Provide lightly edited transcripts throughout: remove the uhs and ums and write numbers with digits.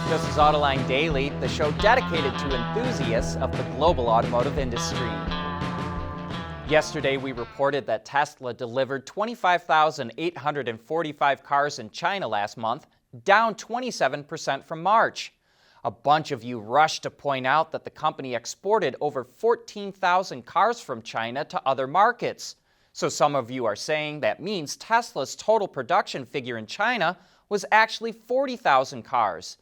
This is Autoline Daily, the show dedicated to enthusiasts of the global automotive industry. Yesterday, we reported that Tesla delivered 25,845 cars in China last month, down 27% from March. A bunch of you rushed to point out that the company exported over 14,000 cars from China to other markets. So some of you are saying that means Tesla's total production figure in China was actually 40,000 cars.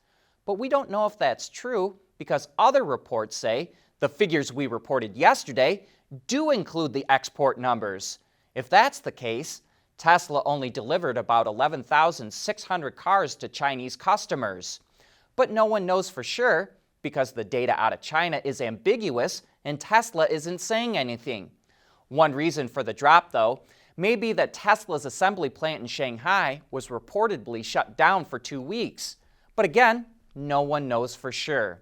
But we don't know if that's true because other reports say the figures we reported yesterday do include the export numbers. If that's the case, Tesla only delivered about 11,600 cars to Chinese customers. But no one knows for sure because the data out of China is ambiguous and Tesla isn't saying anything. One reason for the drop, though, may be that Tesla's assembly plant in Shanghai was reportedly shut down for 2 weeks. But again, no one knows for sure.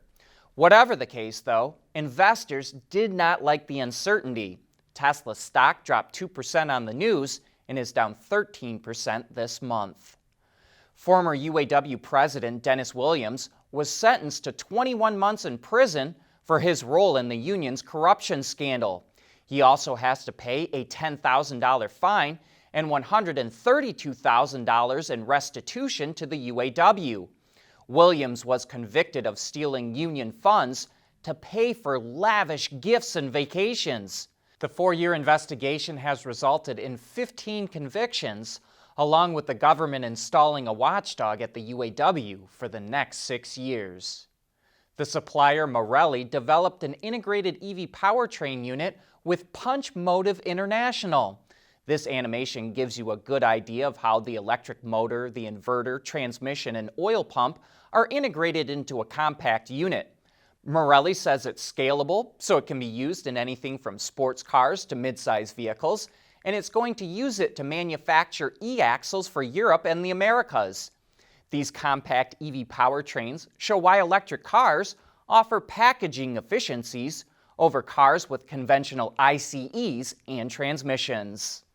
Whatever the case, though, investors did not like the uncertainty. Tesla's stock dropped 2% on the news and is down 13% this month. Former UAW President Dennis Williams was sentenced to 21 months in prison for his role in the union's corruption scandal. He also has to pay a $10,000 fine and $132,000 in restitution to the UAW. Williams was convicted of stealing union funds to pay for lavish gifts and vacations. The 4-year investigation has resulted in 15 convictions, along with the government installing a watchdog at the UAW for the next 6 years. The supplier Marelli developed an integrated EV powertrain unit with Punch Motive International. This animation gives you a good idea of how the electric motor, the inverter, transmission, and oil pump are integrated into a compact unit. Marelli says it's scalable, so it can be used in anything from sports cars to mid-size vehicles, and it's going to use it to manufacture e-axles for Europe and the Americas. These compact EV powertrains show why electric cars offer packaging efficiencies over cars with conventional ICEs and transmissions.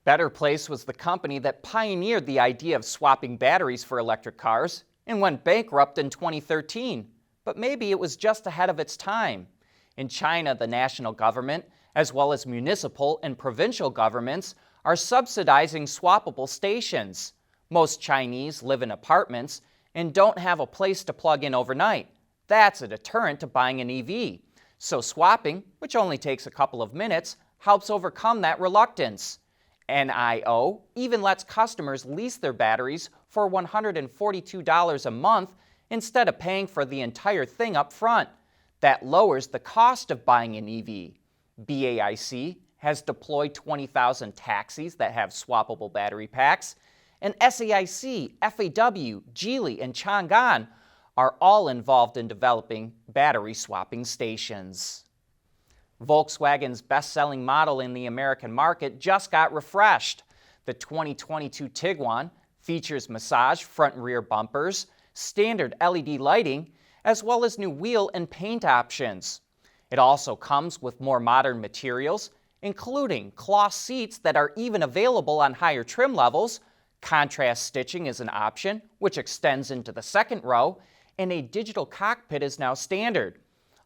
Better Place was the company that pioneered the idea of swapping batteries for electric cars and went bankrupt in 2013. But maybe it was just ahead of its time. In China, the national government, as well as municipal and provincial governments, are subsidizing swappable stations. Most Chinese live in apartments and don't have a place to plug in overnight. That's a deterrent to buying an EV. So swapping, which only takes a couple of minutes, helps overcome that reluctance. NIO even lets customers lease their batteries for $142 a month instead of paying for the entire thing up front. That lowers the cost of buying an EV. BAIC has deployed 20,000 taxis that have swappable battery packs, and SAIC, FAW, Geely, and Chang'an are all involved in developing battery swapping stations. Volkswagen's best-selling model in the American market just got refreshed. The 2022 Tiguan features massage front and rear bumpers, standard LED lighting, as well as new wheel and paint options. It also comes with more modern materials, including cloth seats that are even available on higher trim levels. Contrast stitching is an option, which extends into the second row, and a digital cockpit is now standard.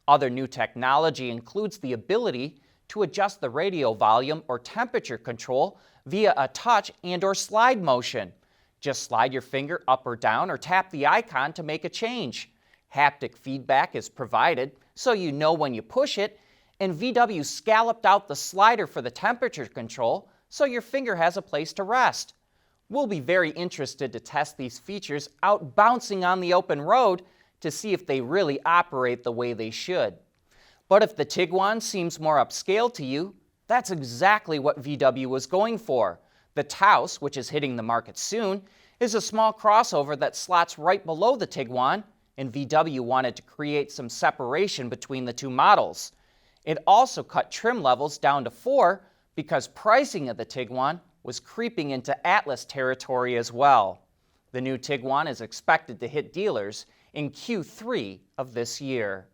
Other new technology includes the ability to adjust the radio volume or temperature control via a touch and/or slide motion. Just slide your finger up or down or tap the icon to make a change. Haptic feedback is provided so you know when you push it, and VW scalloped out the slider for the temperature control so your finger has a place to rest. We'll be very interested to test these features out bouncing on the open road to see if they really operate the way they should. But if the Tiguan seems more upscale to you, that's exactly what VW was going for. The Taos, which is hitting the market soon, is a small crossover that slots right below the Tiguan, and VW wanted to create some separation between the two models. It also cut trim levels down to 4 because pricing of the Tiguan was creeping into Atlas territory as well. The new Tiguan is expected to hit dealers in Q3 of this year.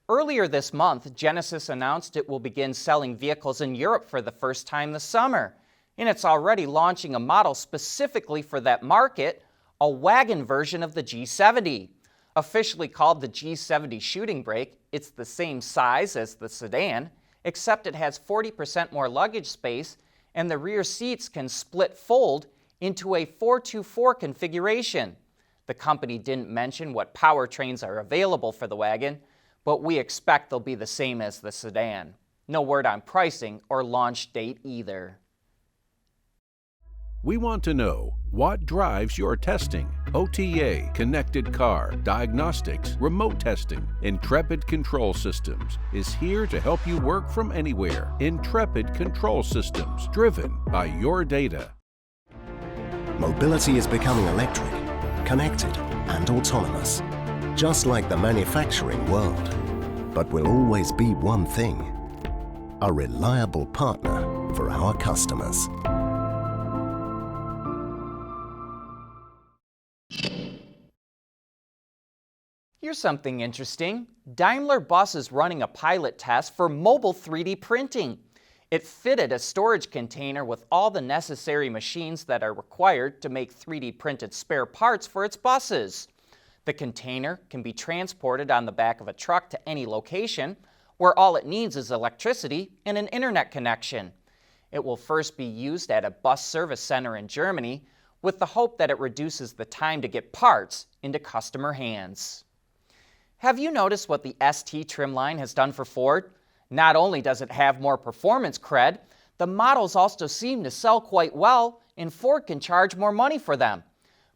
Earlier this month, Genesis announced it will begin selling vehicles in Europe for the first time this summer, and it's already launching a model specifically for that market, a wagon version of the G70. Officially called the G70 shooting brake, it's the same size as the sedan, except it has 40% more luggage space and the rear seats can split fold into a 4-2-4 configuration. The company didn't mention what powertrains are available for the wagon, but we expect they'll be the same as the sedan. No word on pricing or launch date either. We want to know what drives your testing. OTA, connected car, diagnostics, remote testing. Intrepid Control Systems is here to help you work from anywhere. Intrepid Control Systems, driven by your data. Mobility is becoming electric, connected, and autonomous, just like the manufacturing world. But will always be one thing: a reliable partner for our customers. Here's something interesting. Daimler Bus is running a pilot test for mobile 3D printing. It fitted a storage container with all the necessary machines that are required to make 3D printed spare parts for its buses. The container can be transported on the back of a truck to any location, where all it needs is electricity and an internet connection. It will first be used at a bus service center in Germany, with the hope that it reduces the time to get parts into customer hands. Have you noticed what the ST trim line has done for Ford? Not only does it have more performance cred, the models also seem to sell quite well, and Ford can charge more money for them.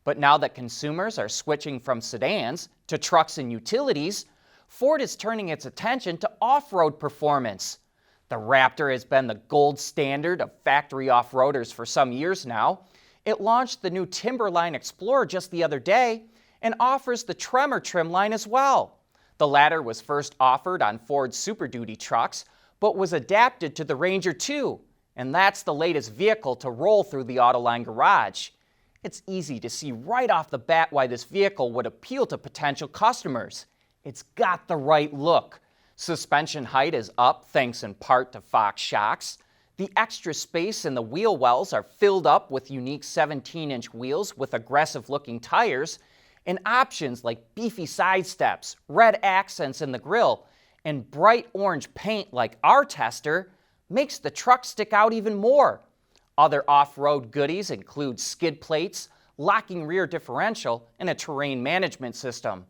But now that consumers are switching from sedans to trucks and utilities, Ford is turning its attention to off-road performance. The Raptor has been the gold standard of factory off-roaders for some years now. It launched the new Timberline Explorer just the other day and offers the Tremor trim line as well. The latter was first offered on Ford's Super Duty trucks, but was adapted to the Ranger too, and that's the latest vehicle to roll through the Autoline garage. It's easy to see right off the bat why this vehicle would appeal to potential customers. It's got the right look. Suspension height is up thanks in part to Fox shocks. The extra space in the wheel wells are filled up with unique 17-inch wheels with aggressive-looking tires, and options like beefy side steps, red accents in the grille, and bright orange paint like our tester makes the truck stick out even more. Other off-road goodies include skid plates, locking rear differential, and a terrain management system.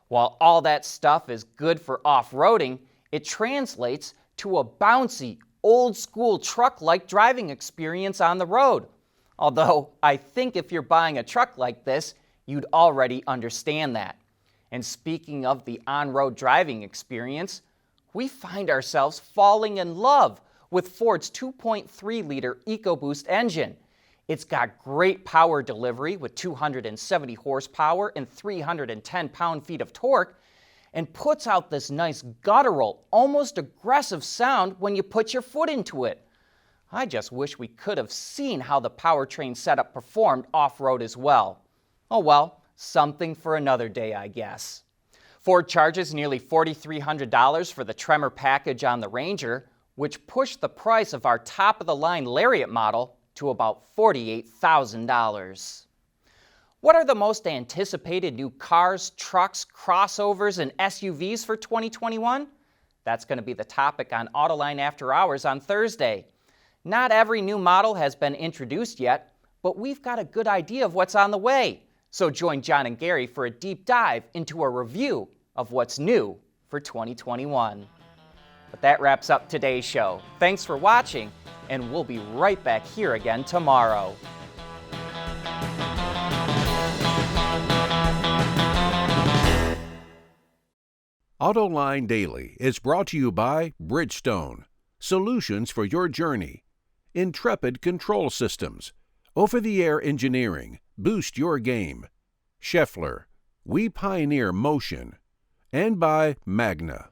While all that stuff is good for off-roading, it translates to a bouncy, old-school truck-like driving experience on the road. Although I think if you're buying a truck like this, you'd already understand that. And speaking of the on-road driving experience, we find ourselves falling in love with Ford's 2.3-liter EcoBoost engine. It's got great power delivery with 270 horsepower and 310 pound-feet of torque, and puts out this nice guttural, almost aggressive sound when you put your foot into it. I just wish we could have seen how the powertrain setup performed off-road as well. Oh well, something for another day, I guess. Ford charges nearly $4,300 for the Tremor package on the Ranger, which pushed the price of our top-of-the-line Lariat model to about $48,000. What are the most anticipated new cars, trucks, crossovers, and SUVs for 2021? That's going to be the topic on Autoline After Hours on Thursday. Not every new model has been introduced yet, but we've got a good idea of what's on the way. So join John and Gary for a deep dive into a review of what's new for 2021. But that wraps up today's show. Thanks for watching, and we'll be right back here again tomorrow. Autoline Daily is brought to you by Bridgestone, solutions for your journey, Intrepid Control Systems, over-the-air engineering, boost your game, Scheffler, we pioneer motion, and by Magna.